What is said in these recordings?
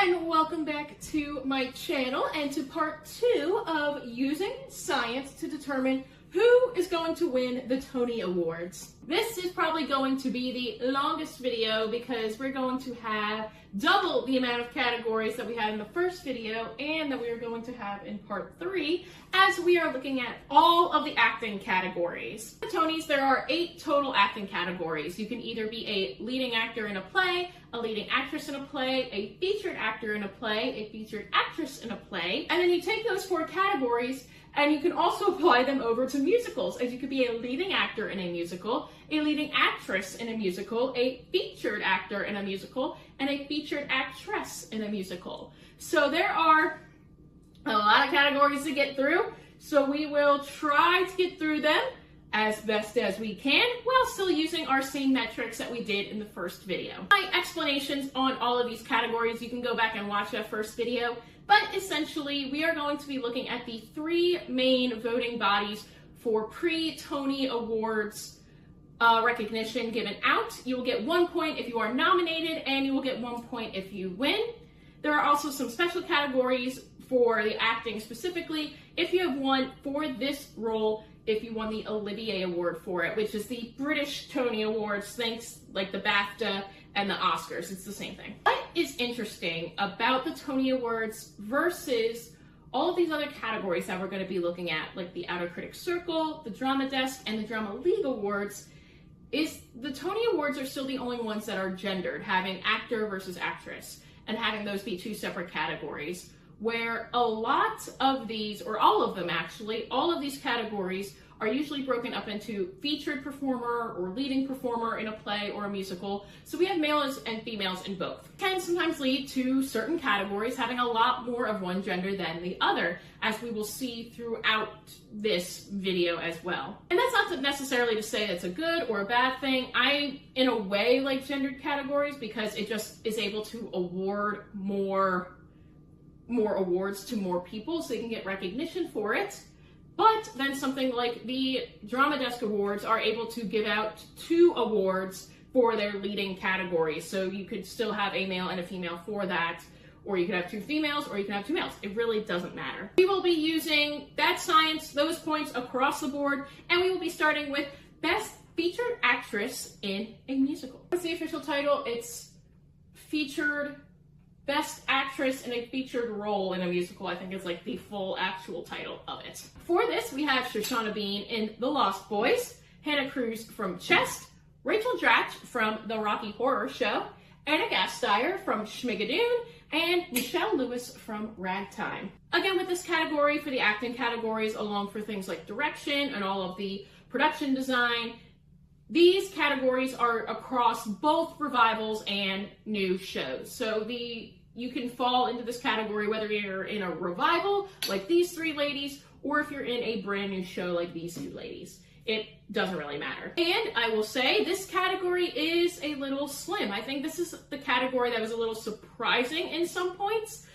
and welcome back to my channel and to part 2 of using science to determine who is going to win the Tony Awards. This is probably going to be the longest video because we're going to have double the amount of categories that we had in the first video and that we are going to have in part 3 as we are looking at all of the acting categories. For Tonys, there are 8 total acting categories. You can either be a leading actor in a play, a leading actress in a play, a featured actor in a play, a featured actress in a play, and then you take those 4 categories and you can also apply them over to musicals, as you could be a leading actor in a musical, a leading actress in a musical, a featured actor in a musical, and a featured actress in a musical. So there are a lot of categories to get through, so we will try to get through them as best as we can while still using our same metrics that we did in the first video. My explanations on all of these categories, you can go back and watch that first video. But essentially, we are going to be looking at the 3 main voting bodies for pre-Tony Awards recognition given out. You will get 1 point if you are nominated, and you will get 1 point if you win. There are also some special categories for the acting specifically. If you have won for this role, if you won the Olivier Award for it, which is the British Tony Awards, thanks like the BAFTA and the Oscars, it's the same thing. What is interesting about the Tony Awards versus all of these other categories that we're going to be looking at, like the Outer Critics Circle, the Drama Desk, and the Drama League Awards, is the Tony Awards are still the only ones that are gendered, having actor versus actress, and having those be 2 separate categories, where a lot of these, or all of them actually, all of these categories are usually broken up into featured performer or leading performer in a play or a musical. So we have males and females in both. It can sometimes lead to certain categories having a lot more of one gender than the other, as we will see throughout this video as well. And that's not necessarily to say it's a good or a bad thing. I, in a way, like gendered categories because it just is able to award more awards to more people so they can get recognition for it. But then something like the Drama Desk Awards are able to give out 2 awards for their leading categories. So you could still have a male and a female for that, or you could have 2 females, or you can have 2 males. It really doesn't matter. We will be using that science, those points across the board, and we will be starting with Best Featured Actress in a Musical. What's the official title? It's Featured Best Actress in a Featured Role in a Musical, I think is like the full actual title of it. For this, we have Shoshana Bean in The Lost Boys, Hannah Cruz from Chest, Rachel Dratch from The Rocky Horror Show, Anna Gasteyer from Schmigadoon, and Michelle Lewis from Ragtime. Again, with this category, for the acting categories, along for things like direction and all of the production design, these categories are across both revivals and new shows. So you can fall into this category whether you're in a revival, like these 3 ladies, or if you're in a brand new show like these 2 ladies. It doesn't really matter. And I will say this category is a little slim. I think this is the category that was a little surprising in some points,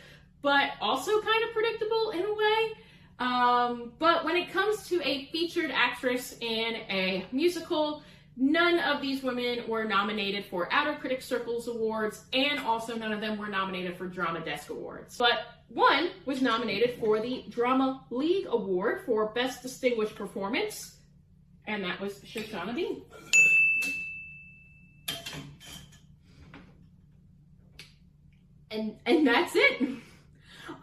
but also kind of predictable in a way. But when it comes to a featured actress in a musical, none of these women were nominated for Outer Critics Circle's awards, and also none of them were nominated for Drama Desk Awards. But one was nominated for the Drama League Award for Best Distinguished Performance, and that was Shoshana Bean. And that's it.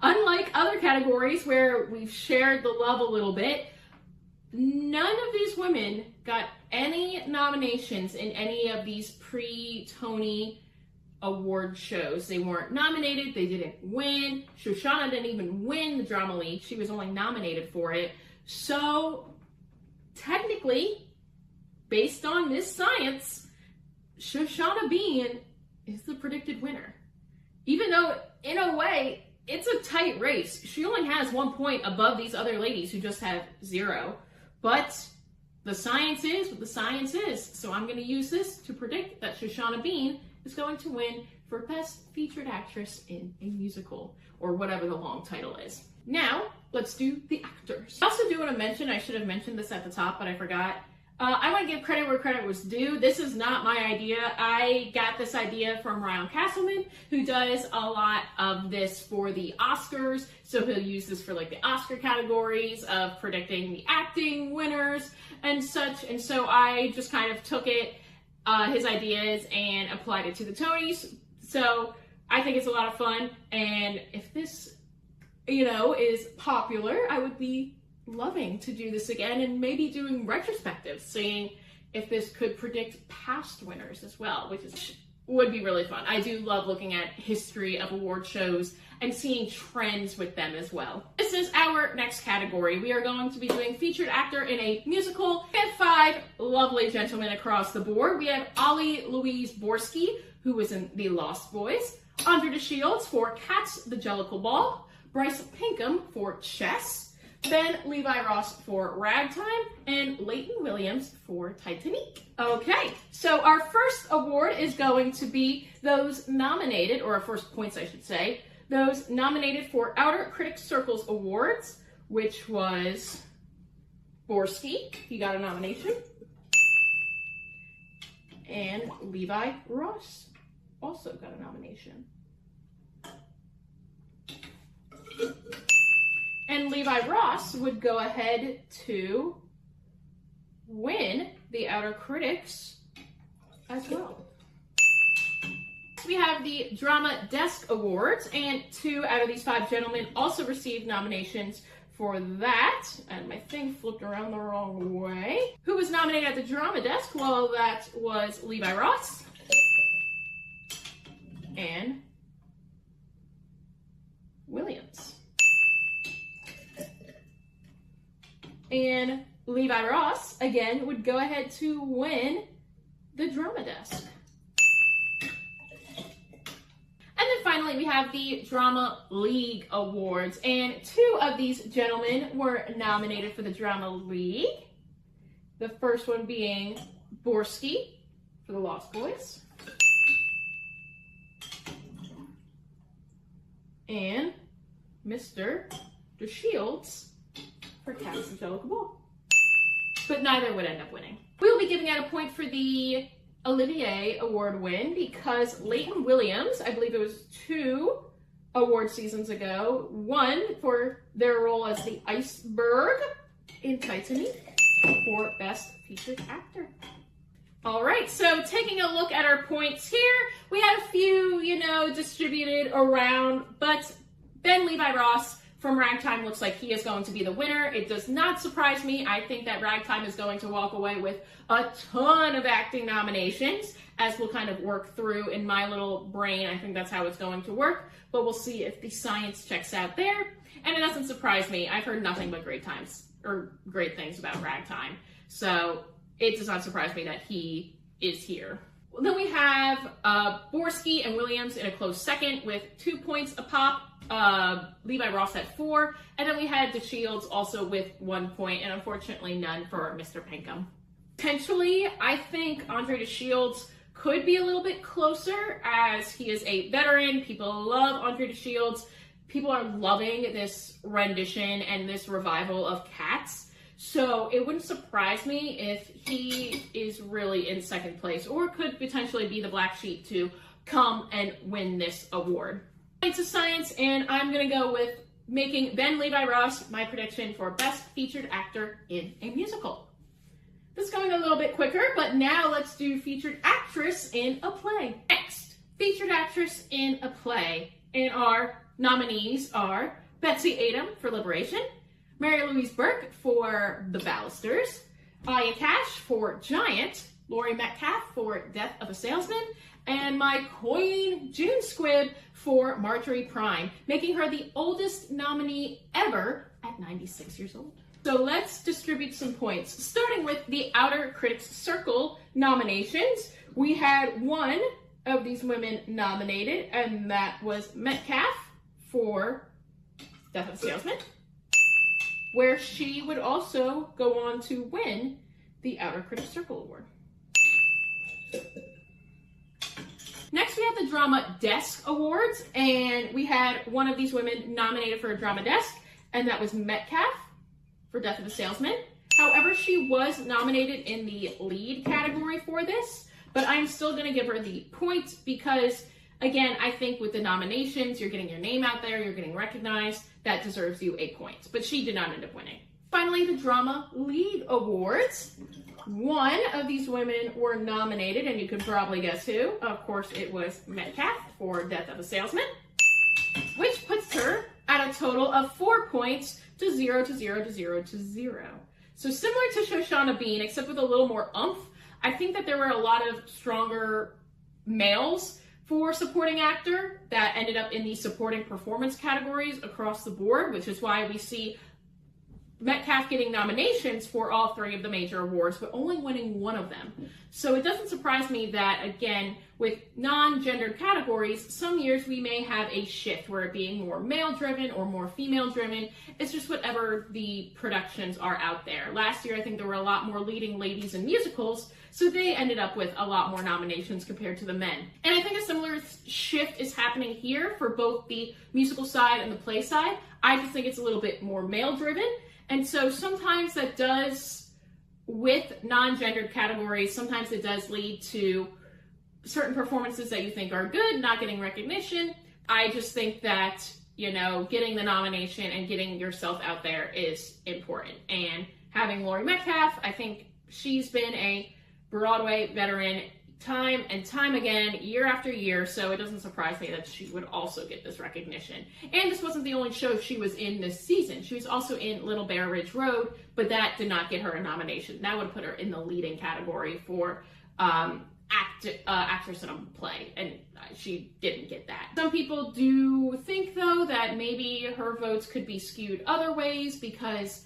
Unlike other categories where we've shared the love a little bit, none of these women got any nominations in any of these pre-Tony Award shows. They weren't nominated, they didn't win. Shoshana didn't even win the Drama League, she was only nominated for it. So, technically, based on this science, Shoshana Bean is the predicted winner. Even though, in a way, it's a tight race. She only has 1 point above these other ladies who just have 0. But the science is what the science is. So I'm going to use this to predict that Shoshana Bean is going to win for Best Featured Actress in a Musical, or whatever the long title is. Now, let's do the actors. I also do want to mention, I should have mentioned this at the top, but I forgot. I want to give credit where credit was due. This is not my idea. I got this idea from Ryan Castleman, who does a lot of this for the Oscars. So he'll use this for like the Oscar categories of predicting the acting winners and such. And so I just kind of took his ideas and applied it to the Tonys. So I think it's a lot of fun. And if this, is popular, I would be loving to do this again and maybe doing retrospectives, seeing if this could predict past winners as well, would be really fun. I do love looking at history of award shows and seeing trends with them as well. This is our next category. We are going to be doing featured actor in a musical. We have 5 lovely gentlemen across the board. We have Ollie Louise Borski, who was in The Lost Boys, Andre DeShields for Cats, the Jellicle Ball, Bryce Pinkham for Chess, Ben Levi Ross for Ragtime, and Leighton Williams for Titanic. Okay, so our first award is going to be those nominated, or our first points I should say, those nominated for Outer Critics Circle's awards, which was Borski, he got a nomination, and Levi Ross also got a nomination. And Levi Ross would go ahead to win the Outer Critics as well. We have the Drama Desk Awards, and 2 out of these 5 gentlemen also received nominations for that. And my thing flipped around the wrong way. Who was nominated at the Drama Desk? Well, that was Levi Ross and Williams. And Levi Ross, again, would go ahead to win the Drama Desk. And then finally, we have the Drama League Awards. And 2 of these gentlemen were nominated for the Drama League. The first one being Borski for The Lost Boys. And Mr. DeShields for Cats and Jellicle Ball. But neither would end up winning. We will be giving out a point for the Olivier Award win because Leighton Williams, I believe it was 2 award seasons ago, won for their role as the iceberg in Titanic for Best Featured Actor. All right, so taking a look at our points here, we had a few, distributed around, but Ben Levi Ross from Ragtime looks like he is going to be the winner. It does not surprise me. I think that Ragtime is going to walk away with a ton of acting nominations, as we'll kind of work through in my little brain. I think that's how it's going to work, but we'll see if the science checks out there. And it doesn't surprise me. I've heard nothing but great things about Ragtime. So it does not surprise me that he is here. Then we have Borski and Williams in a close second with 2 points a pop. Levi Ross at 4, and then we had DeShields also with 1 point, and unfortunately none for Mr. Pinkham. Potentially, I think Andre DeShields could be a little bit closer as he is a veteran. People love Andre DeShields. People are loving this rendition and this revival of Cats. So it wouldn't surprise me if he is really in second place or could potentially be the black sheep to come and win this award. It's a science, and I'm going to go with making Ben Levi Ross my prediction for Best Featured Actor in a Musical. This is going a little bit quicker, but now let's do Featured Actress in a Play. Next, Featured Actress in a Play. And our nominees are Betsy Adam for Liberation, Mary Louise Burke for The Ballisters, Aya Cash for Giant, Laurie Metcalf for Death of a Salesman, and my queen, June Squibb, for Marjorie Prime, making her the oldest nominee ever at 96 years old. So let's distribute some points. Starting with the Outer Critics Circle nominations, we had 1 of these women nominated, and that was Metcalf for Death of a Salesman, where she would also go on to win the Outer Critics Circle Award. Next, we have the Drama Desk Awards, and we had 1 of these women nominated for a Drama Desk, and that was Metcalf for Death of a Salesman, However, she was nominated in the lead category for this, but I'm still going to give her the point because, again, I think with the nominations, you're getting your name out there, you're getting recognized, that deserves you a point. But she did not end up winning. Finally, the Drama Lead Awards. One of these women were nominated, and you can probably guess who. Of course, it was Metcalf for Death of a Salesman, which puts her at a total of 4 points to 0 to 0 to 0 to 0. So similar to Shoshana Bean, except with a little more oomph, I think that there were a lot of stronger males for supporting actor that ended up in the supporting performance categories across the board, which is why we see Metcalf getting nominations for all 3 of the major awards, but only winning 1 of them. So it doesn't surprise me that, again, with non-gendered categories, some years we may have a shift where it being more male-driven or more female-driven. It's just whatever the productions are out there. Last year, I think there were a lot more leading ladies in musicals, so they ended up with a lot more nominations compared to the men. And I think a similar shift is happening here for both the musical side and the play side. I just think it's a little bit more male-driven. And so sometimes that does, with non-gendered categories, sometimes it does lead to certain performances that you think are good, not getting recognition. I just think that, you know, getting the nomination and getting yourself out there is important. And having Laurie Metcalf, I think she's been a Broadway veteran time and time again, year after year, so it doesn't surprise me that she would also get this recognition. And this wasn't the only show she was in this season. She was also in Little Bear Ridge Road, but that did not get her a nomination. That would put her in the leading category for actress in a play, and she didn't get that. Some people do think, though, that maybe her votes could be skewed other ways because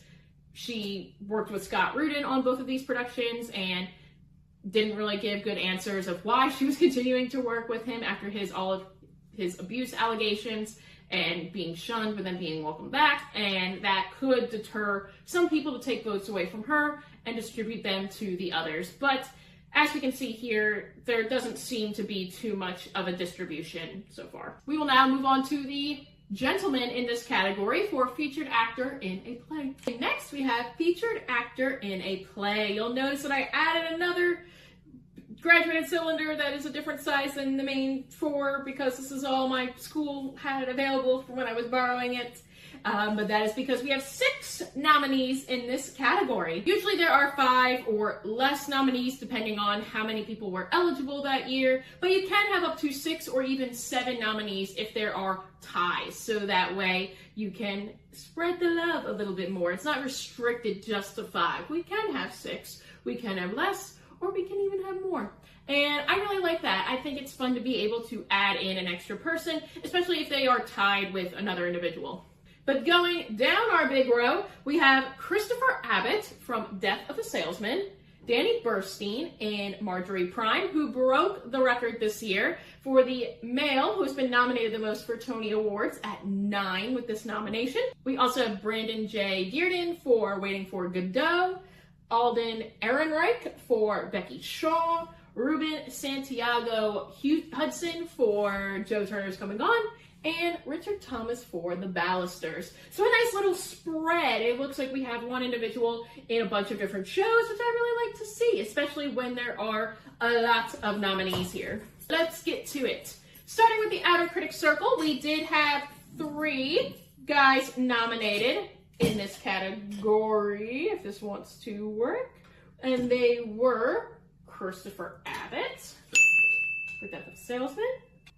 she worked with Scott Rudin on both of these productions and didn't really give good answers of why she was continuing to work with him after all of his abuse allegations and being shunned but then being welcomed back, and that could deter some people to take votes away from her and distribute them to the others. But as we can see here, there doesn't seem to be too much of a distribution so far. We will now move on to the gentleman in this category for featured actor in a play. Next, we have featured actor in a play. You'll notice that I added another graduated cylinder that is a different size than the main 4 because this is all my school had available from when I was borrowing it. But that is because we have 6 nominees in this category. Usually there are 5 or less nominees depending on how many people were eligible that year, but you can have up to 6 or even 7 nominees if there are ties, so that way you can spread the love a little bit more. It's not restricted just to 5. We can have 6, we can have less, or we can even have more. And I really like that. I think it's fun to be able to add in an extra person, especially if they are tied with another individual. But going down our big row, we have Christopher Abbott from Death of a Salesman, Danny Burstein and Marjorie Prime, who broke the record this year for the male who's been nominated the most for Tony Awards at 9 with this nomination. We also have Brandon J. Dearden for Waiting for Godot, Alden Ehrenreich for Becky Shaw, Ruben Santiago Hudson for Joe Turner's Coming On, and Richard Thomas for The Ballisters. So a nice little spread. It looks like we have one individual in a bunch of different shows, which I really like to see, especially when there are a lot of nominees here. Let's get to it. Starting with the Outer Critics Circle, we did have 3 guys nominated in this category, if this wants to work. And they were Christopher Abbott for Death of a Salesman,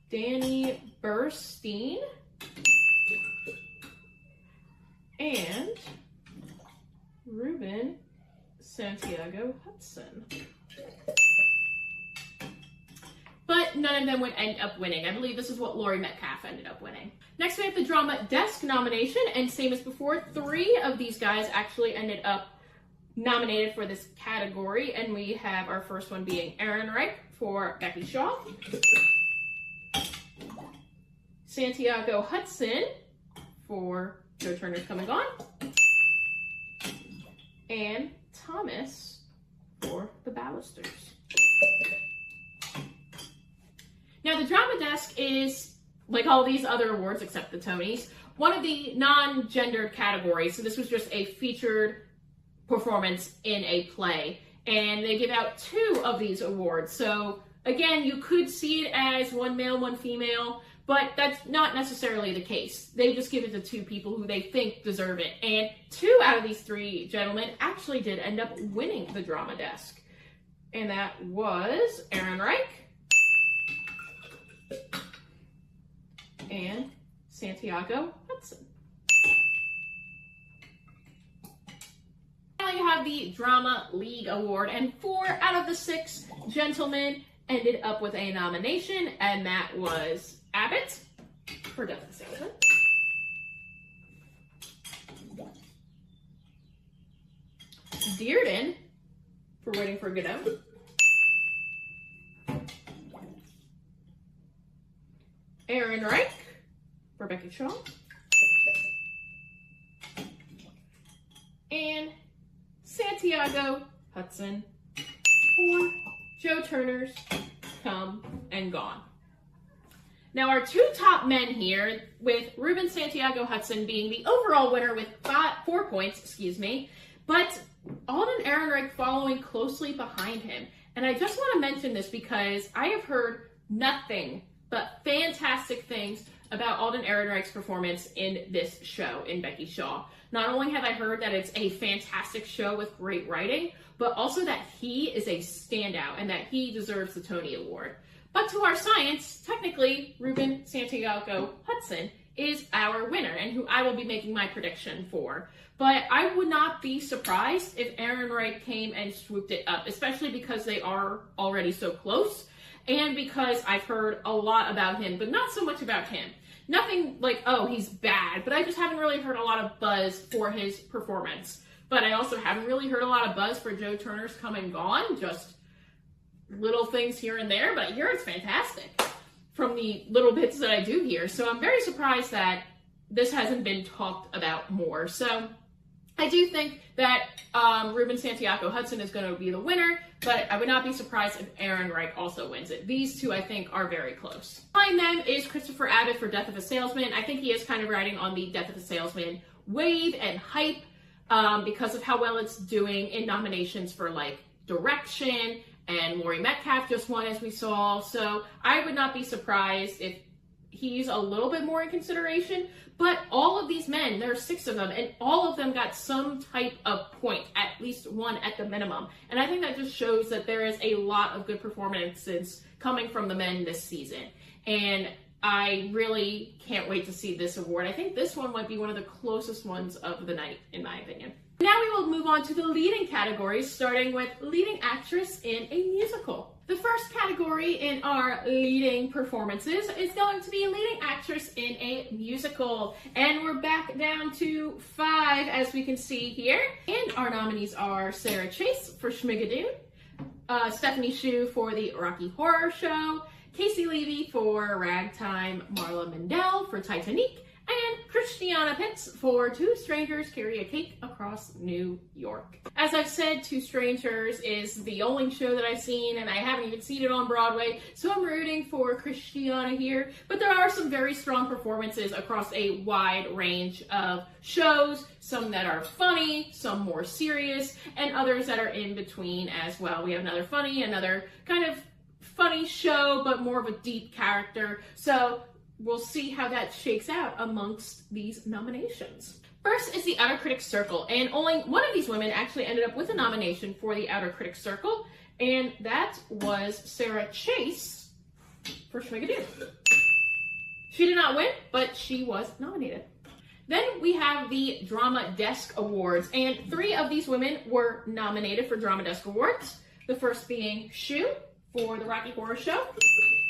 Danny Burstein, and Ruben Santiago Hudson. But none of them would end up winning. I believe this is what Laurie Metcalf ended up winning. Next, we have the Drama Desk nomination, and same as before, 3 of these guys actually ended up nominated for this category, and we have our first one being Ehrenreich for Becky Shaw, Santiago Hudson for Joe Turner's Coming On, and Thomas for The Ballisters. Now, the Drama Desk is, like all these other awards except the Tonys, one of the non-gendered categories. So this was just a featured performance in a play. And they give out 2 of these awards. So again, you could see it as one male, one female, but that's not necessarily the case. They just give it to 2 people who they think deserve it. And 2 out of these 3 gentlemen actually did end up winning the Drama Desk. And that was Aaron Reich and Santiago Hudson. Now you have the Drama League Award, and 4 out of the 6 gentlemen ended up with a nomination, and that was Abbott for Death of a Salesman, Dearden for Waiting for Godot, Aaron Reich for Becky Shaw, and Santiago Hudson for Joe Turner's Come and Gone. Now our 2 top men here, with Ruben Santiago Hudson being the overall winner with 4 points, but Alden Ehrenreich following closely behind him. And I just want to mention this because I have heard nothing but fantastic things about Alden Ehrenreich's performance in this show, in Becky Shaw. Not only have I heard that it's a fantastic show with great writing, but also that he is a standout and that he deserves the Tony Award. But to our science, technically, Ruben Santiago Hudson is our winner and who I will be making my prediction for. But I would not be surprised if Aaron Reich came and swooped it up, especially because they are already so close and because I've heard a lot about him, but not so much about him. Nothing like, oh, he's bad, but I just haven't really heard a lot of buzz for his performance. But I also haven't really heard a lot of buzz for Joe Turner's Come and Gone, just little things here and there, but I hear it's fantastic from the little bits that I do hear. So I'm very surprised that this hasn't been talked about more. So I do think that Ruben Santiago Hudson is going to be the winner, but I would not be surprised if Aaron Reich also wins it. These 2, I think, are very close. Behind them is Christopher Abbott for Death of a Salesman. I think he is kind of riding on the Death of a Salesman wave and hype because of how well it's doing in nominations for like direction, and Laurie Metcalf just won, as we saw. So I would not be surprised if he's a little bit more in consideration. But all of these men, there are 6 of them, and all of them got some type of point, at least 1 at the minimum. And I think that just shows that there is a lot of good performances coming from the men this season. And I really can't wait to see this award. I think this one might be one of the closest ones of the night, in my opinion. Now we will move on to the leading categories, starting with leading actress in a musical. The first category in our leading performances is going to be leading actress in a musical. And we're back down to 5, as we can see here. And our nominees are Sarah Chase for Schmigadoon, Stephanie Hsu for the Rocky Horror Show, Casey Levy for Ragtime, Marla Mendel for Titanic, and Christiana Pitts for Two Strangers Carry a Cake Across New York. As I've said, Two Strangers is the only show that I've seen, and I haven't even seen it on Broadway, so I'm rooting for Christiana here. But there are some very strong performances across a wide range of shows, some that are funny, some more serious, and others that are in between as well. We have another funny, another kind of funny show, but more of a deep character. So we'll see how that shakes out amongst these nominations. First is the Outer Critics Circle, and only one of these women actually ended up with a nomination for the Outer Critics Circle, and that was Sarah Chase for Schmigadoon. She did not win, but she was nominated. Then we have the Drama Desk Awards, and 3 of these women were nominated for Drama Desk Awards. The first being Hsu for the Rocky Horror Show.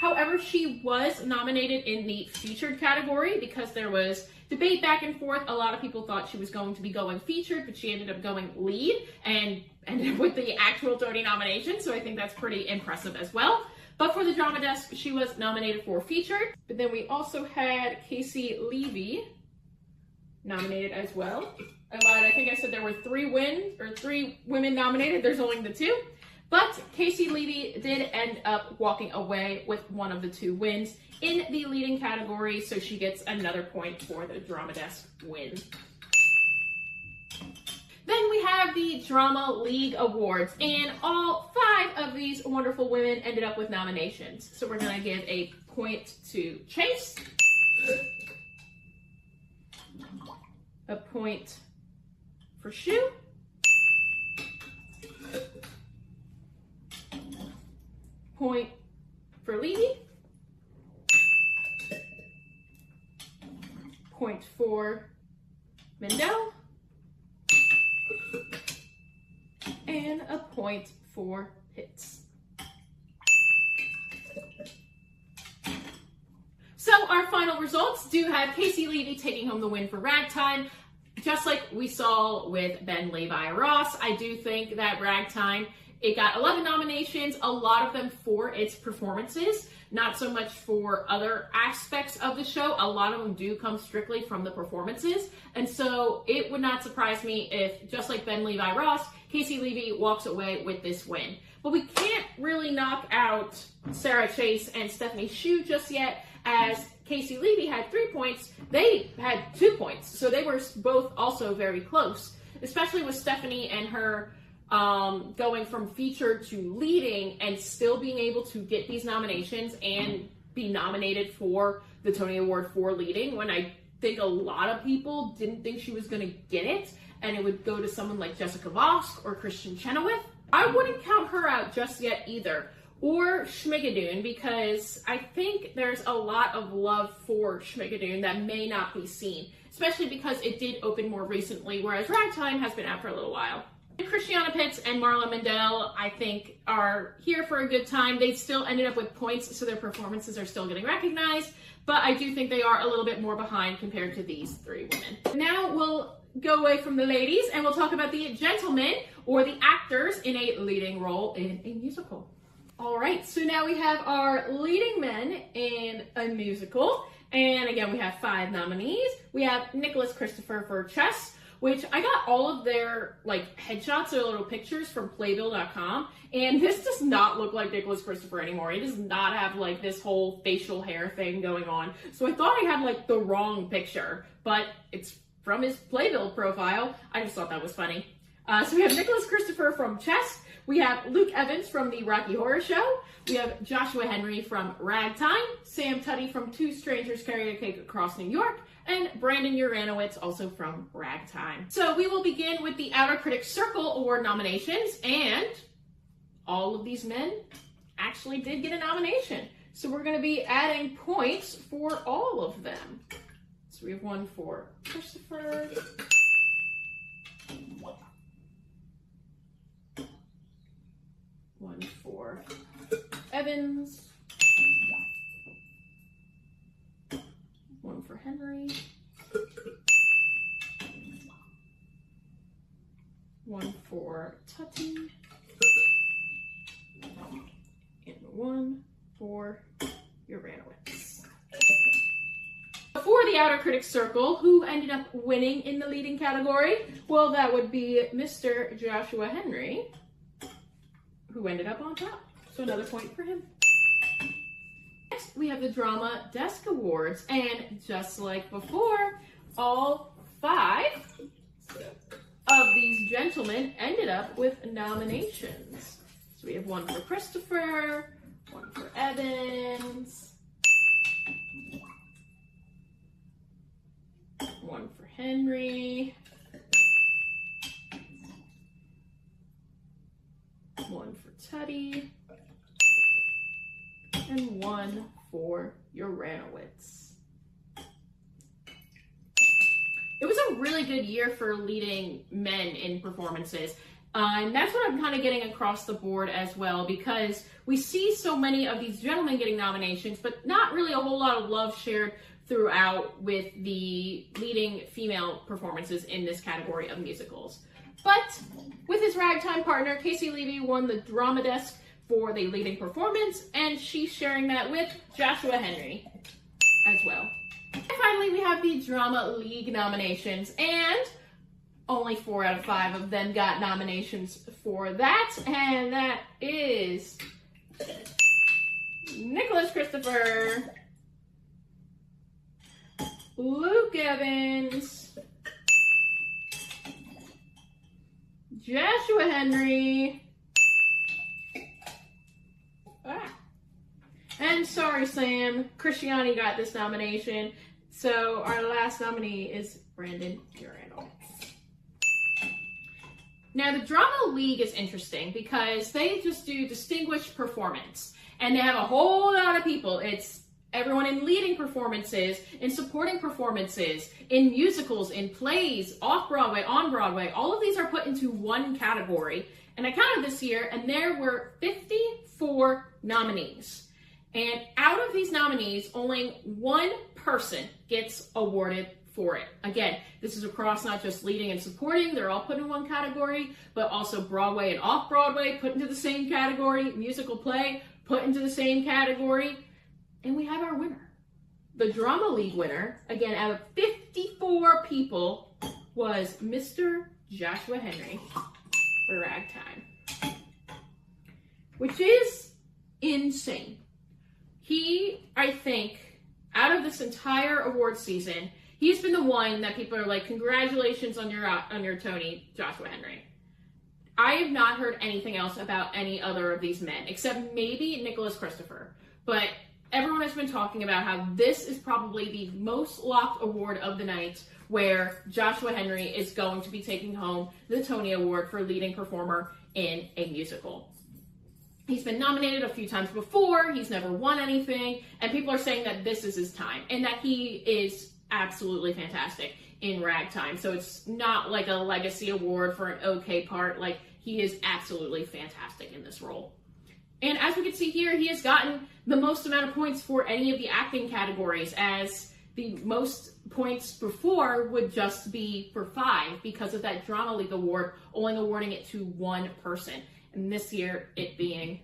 However, she was nominated in the featured category because there was debate back and forth. A lot of people thought she was going to be going featured, but she ended up going lead and ended up with the actual Tony nomination, so I think that's pretty impressive as well. But for the Drama Desk, she was nominated for featured. But then we also had Casey Levy nominated as well. I lied, I think I said there were 3 women nominated. There's only the 2. But Casey Levy did end up walking away with one of the 2 wins in the leading category, so she gets another point for the Drama Desk win. Then Then we have the Drama League Awards, and all 5 of these wonderful women ended up with nominations. So we're going to give a point to Chase, a point for Shu, point for Levy, point for Mendel, and a point for Pitts. So our final results do have Casey Levy taking home the win for Ragtime. Just like we saw with Ben Levi Ross, I do think that Ragtime, it got 11 nominations, a lot of them for its performances, not so much for other aspects of the show. A lot of them do come strictly from the performances. And so it would not surprise me if, just like Ben Levi Ross, Casey Levy walks away with this win. But we can't really knock out Sarah Chase and Stephanie Shu just yet, as Casey Levy had 3 points, they had 2 points. So they were both also very close, especially with Stephanie and her going from featured to leading and still being able to get these nominations and be nominated for the Tony Award for leading, when I think a lot of people didn't think she was going to get it, and it would go to someone like Jessica Vosk or Christian Chenoweth. I wouldn't count her out just yet either, or Schmigadoon, because I think there's a lot of love for Schmigadoon that may not be seen, especially because it did open more recently, whereas Ragtime has been out for a little while. Christiana Pitts and Marla Mendel, I think, are here for a good time. They still ended up with points, so their performances are still getting recognized, but I do think they are a little bit more behind compared to these 3 women. Now we'll go away from the ladies and we'll talk about the gentlemen, or the actors in a leading role in a musical. All right, so now we have our leading men in a musical, and again we have 5 nominees. We have Nicholas Christopher for Chess, which I got all of their headshots or little pictures from Playbill.com, and this does not look like Nicholas Christopher anymore. He does not have this whole facial hair thing going on. So I thought I had the wrong picture, but it's from his Playbill profile. I just thought that was funny. So we have Nicholas Christopher from Chess. We have Luke Evans from the Rocky Horror Show. We have Joshua Henry from Ragtime, Sam Tutty from Two Strangers Carrying a Cake Across New York, and Brandon Uranowitz, also from Ragtime. So we will begin with the Outer Critics Circle Award nominations, and all of these men actually did get a nomination. So we're going to be adding points for all of them. So we have 1 for Christopher, 1 for Evans, 1 for Henry, 1 for Tutty, and 1 for Uranowitz. For the Outer Critics Circle, who ended up winning in the leading category? Well, that would be Mr. Joshua Henry, who ended up on top. So another point for him. Next, we have the Drama Desk Awards, and just like before, all 5 of these gentlemen ended up with nominations. So we have 1 for Christopher, 1 for Evans, 1 for Henry, 1 for Tutty, and 1 for Uranowitz. It was a really good year for leading men in performances. And that's what I'm kind of getting across the board as well, because we see so many of these gentlemen getting nominations, but not really a whole lot of love shared throughout with the leading female performances in this category of musicals. But with his Ragtime partner, Casey Levy won the Drama Desk for the leading performance, and she's sharing that with Joshua Henry as well. And finally, we have the Drama League nominations, and only 4 out of 5 of them got nominations for that, and that is Nicholas Christopher, Luke Evans, Joshua Henry. And sorry, Sam, Christiani got this nomination. So our last nominee is Brandon Randall. Now the Drama League is interesting because they just do distinguished performance. And they have a whole lot of people. It's everyone in leading performances, in supporting performances, in musicals, in plays, off-Broadway, on-Broadway. All of these are put into one category. And I counted this year, and there were 54 nominees. And out of these nominees, only one person gets awarded for it. Again, this is across not just leading and supporting, they're all put in one category, but also Broadway and off-Broadway put into the same category, musical play put into the same category, and we have our winner. The Drama League winner, again, out of 54 people, was Mr. Joshua Henry for Ragtime, which is insane. He, I think, out of this entire award season, he's been the one that people are like, congratulations on your Tony, Joshua Henry. I have not heard anything else about any other of these men, except maybe Nicholas Christopher. But everyone has been talking about how this is probably the most locked award of the night, where Joshua Henry is going to be taking home the Tony Award for leading performer in a musical. He's been nominated a few times before, he's never won anything, and people are saying that this is his time, and that he is absolutely fantastic in Ragtime. So it's not like a legacy award for an okay part, like he is absolutely fantastic in this role. And as we can see here, he has gotten the most amount of points for any of the acting categories, as the most points before would just be for 5 because of that Drama League award, only awarding it to one person. And this year, it being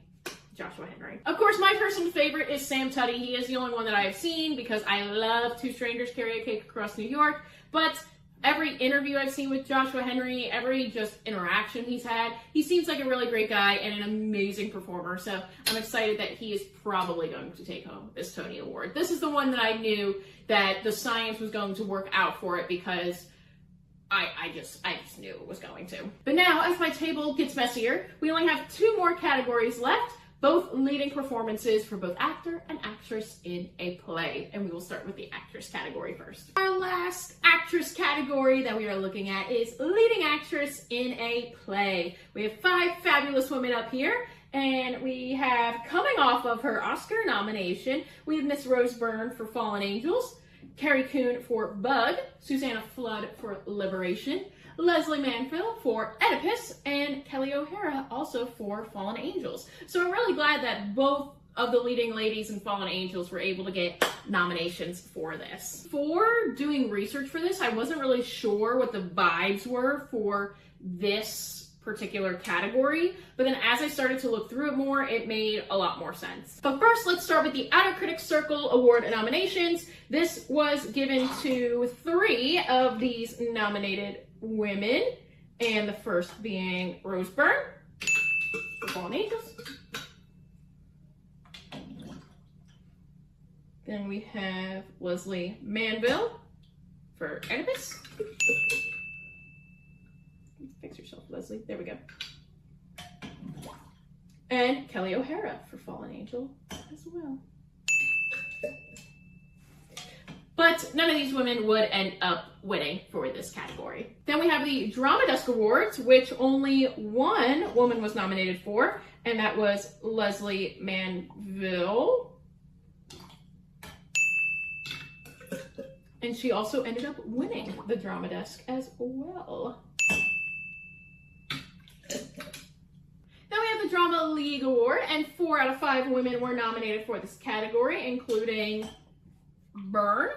Joshua Henry. Of course, my personal favorite is Sam Tutty. He is the only one that I have seen because I love Two Strangers Carry a Cake Across New York. But every interview I've seen with Joshua Henry, every just interaction he's had, he seems like a really great guy and an amazing performer. So I'm excited that he is probably going to take home this Tony Award. This is the one that I knew that the science was going to work out for it because I just knew it was going to. But now, as my table gets messier, we only have 2 more categories left, both leading performances for both actor and actress in a play. And we will start with the actress category first. Our last actress category that we are looking at is leading actress in a play. We have 5 fabulous women up here, and we have, coming off of her Oscar nomination, we have Miss Rose Byrne for Fallen Angels, Carrie Coon for Bug, Susanna Flood for Liberation, Leslie Manville for Oedipus, and Kelly O'Hara also for Fallen Angels. So I'm really glad that both of the leading ladies in Fallen Angels were able to get nominations for this. For doing research for this, I wasn't really sure what the vibes were for this particular category, but then as I started to look through it more, it made a lot more sense. But first, let's start with the Outer Critics Circle Award nominations. This was given to 3 of these nominated women, and the first being Rose Byrne for Fallen Angels. Then we have Leslie Manville for Oedipus. Fix yourself, Leslie. There we go. And Kelly O'Hara for Fallen Angel as well. But none of these women would end up winning for this category. Then we have the Drama Desk Awards, which only one woman was nominated for, and that was Leslie Manville. And she also ended up winning the Drama Desk as well. Then we have the Drama League Award, and 4 out of 5 women were nominated for this category, including Byrne,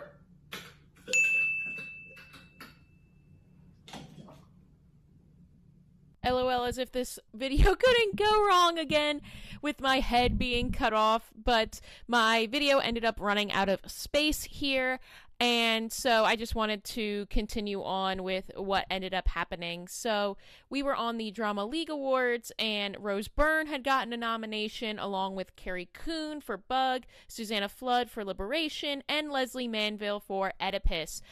LOL, as if this video couldn't go wrong again with my head being cut off, but my video ended up running out of space here, and so I just wanted to continue on with what ended up happening. So we were on the Drama League Awards, and Rose Byrne had gotten a nomination along with Carrie Coon for Bug, Susanna Flood for Liberation, and Leslie Manville for Oedipus.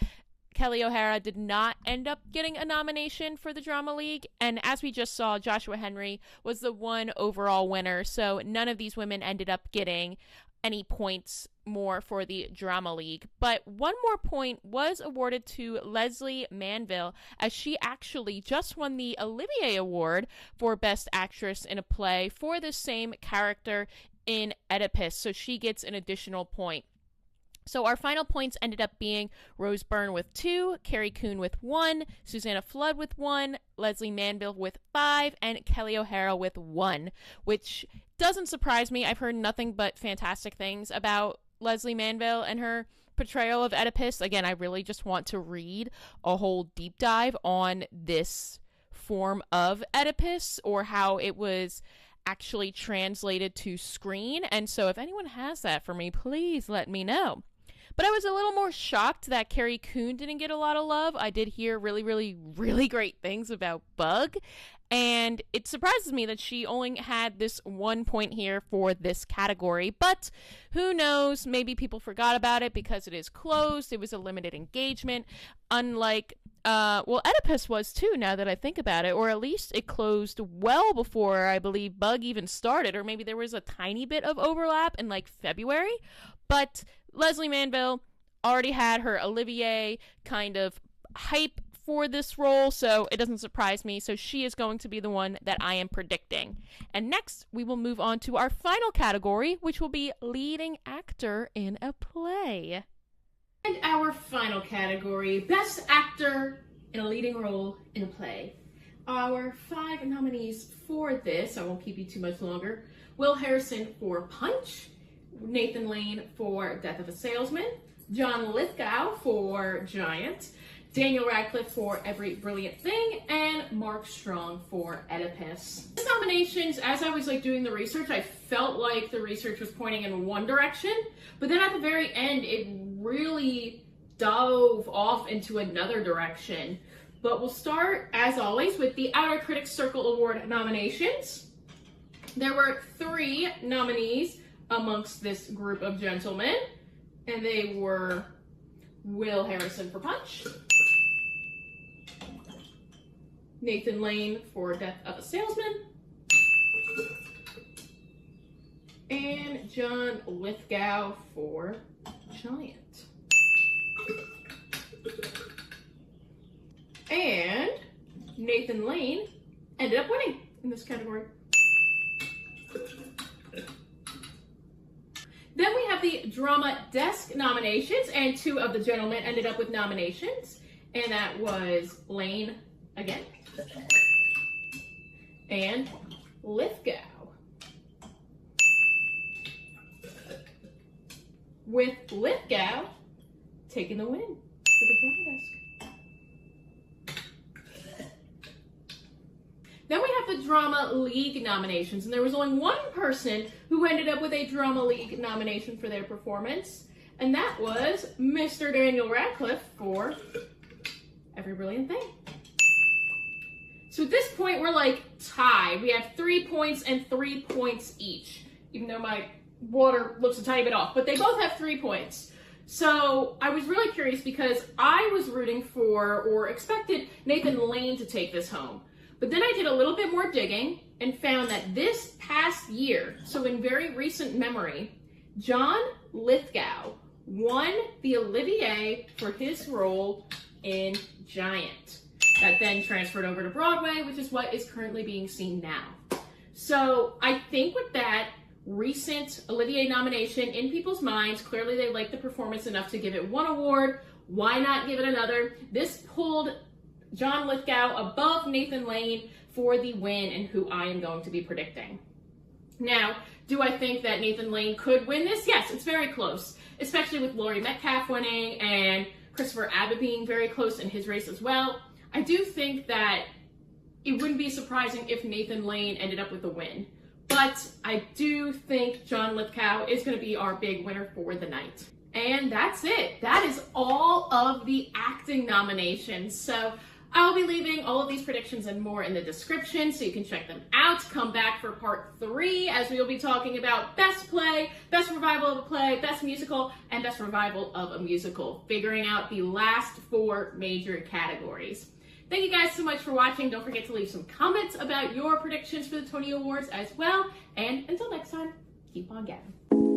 Kelly O'Hara did not end up getting a nomination for the Drama League. And as we just saw, Joshua Henry was the one overall winner. So none of these women ended up getting any points more for the Drama League. But one more point was awarded to Leslie Manville, as she actually just won the Olivier Award for Best Actress in a Play for the same character in Oedipus. So she gets an additional point. So our final points ended up being Rose Byrne with 2, Carrie Coon with 1, Susanna Flood with 1, Leslie Manville with 5, and Kelly O'Hara with 1, which doesn't surprise me. I've heard nothing but fantastic things about Leslie Manville and her portrayal of Oedipus. Again, I really just want to read a whole deep dive on this form of Oedipus, or how it was actually translated to screen. And so if anyone has that for me, please let me know. But I was a little more shocked that Carrie Coon didn't get a lot of love. I did hear really, really, really great things about Bug. And it surprises me that she only had this 1 point here for this category. But who knows? Maybe people forgot about it because it is closed. It was a limited engagement. Unlike, Oedipus was too, now that I think about it. Or at least it closed well before, I believe, Bug even started. Or maybe there was a tiny bit of overlap in, like, February. But Leslie Manville already had her Olivier kind of hype for this role, so it doesn't surprise me. So she is going to be the one that I am predicting. And next, we will move on to our final category, which will be leading actor in a play. And our final category, Best Actor in a Leading Role in a Play. Our 5 nominees for this, I won't keep you too much longer: Will Harrison for Punch, Nathan Lane for Death of a Salesman, John Lithgow for Giant, Daniel Radcliffe for Every Brilliant Thing, and Mark Strong for Oedipus. These nominations, as I was doing the research, I felt like the research was pointing in one direction, but then at the very end, it really dove off into another direction. But we'll start, as always, with the Outer Critics Circle Award nominations. There were 3 nominees amongst this group of gentlemen, and they were Will Harrison for Punch, Nathan Lane for Death of a Salesman, and John Lithgow for Giant. And Nathan Lane ended up winning in this category. Then we have the Drama Desk nominations, and 2 of the gentlemen ended up with nominations, and that was Lane again and Lithgow, with Lithgow taking the win for the Drama Desk. Then we have the Drama League nominations, and there was only one person who ended up with a Drama League nomination for their performance, and that was Mr. Daniel Radcliffe for Every Brilliant Thing. So at this point, we're tied. We have 3 points and 3 points each, even though my water looks a tiny bit off, but they both have 3 points. So I was really curious because I was rooting for, or expected, Nathan Lane to take this home. But then I did a little bit more digging and found that this past year, so in very recent memory, John Lithgow won the Olivier for his role in Giant. That then transferred over to Broadway, which is what is currently being seen now. So I think with that recent Olivier nomination in people's minds, clearly they liked the performance enough to give it 1 award. Why not give it another? This pulled John Lithgow above Nathan Lane for the win, and who I am going to be predicting. Now, do I think that Nathan Lane could win this? Yes, it's very close, especially with Laurie Metcalf winning and Christopher Abbott being very close in his race as well. I do think that it wouldn't be surprising if Nathan Lane ended up with the win, but I do think John Lithgow is going to be our big winner for the night. And that's it. That is all of the acting nominations. So I'll be leaving all of these predictions and more in the description so you can check them out. Come back for part 3 as we will be talking about best play, best revival of a play, best musical, and best revival of a musical, figuring out the last 4 major categories. Thank you guys so much for watching. Don't forget to leave some comments about your predictions for the Tony Awards as well. And until next time, keep on gabbing.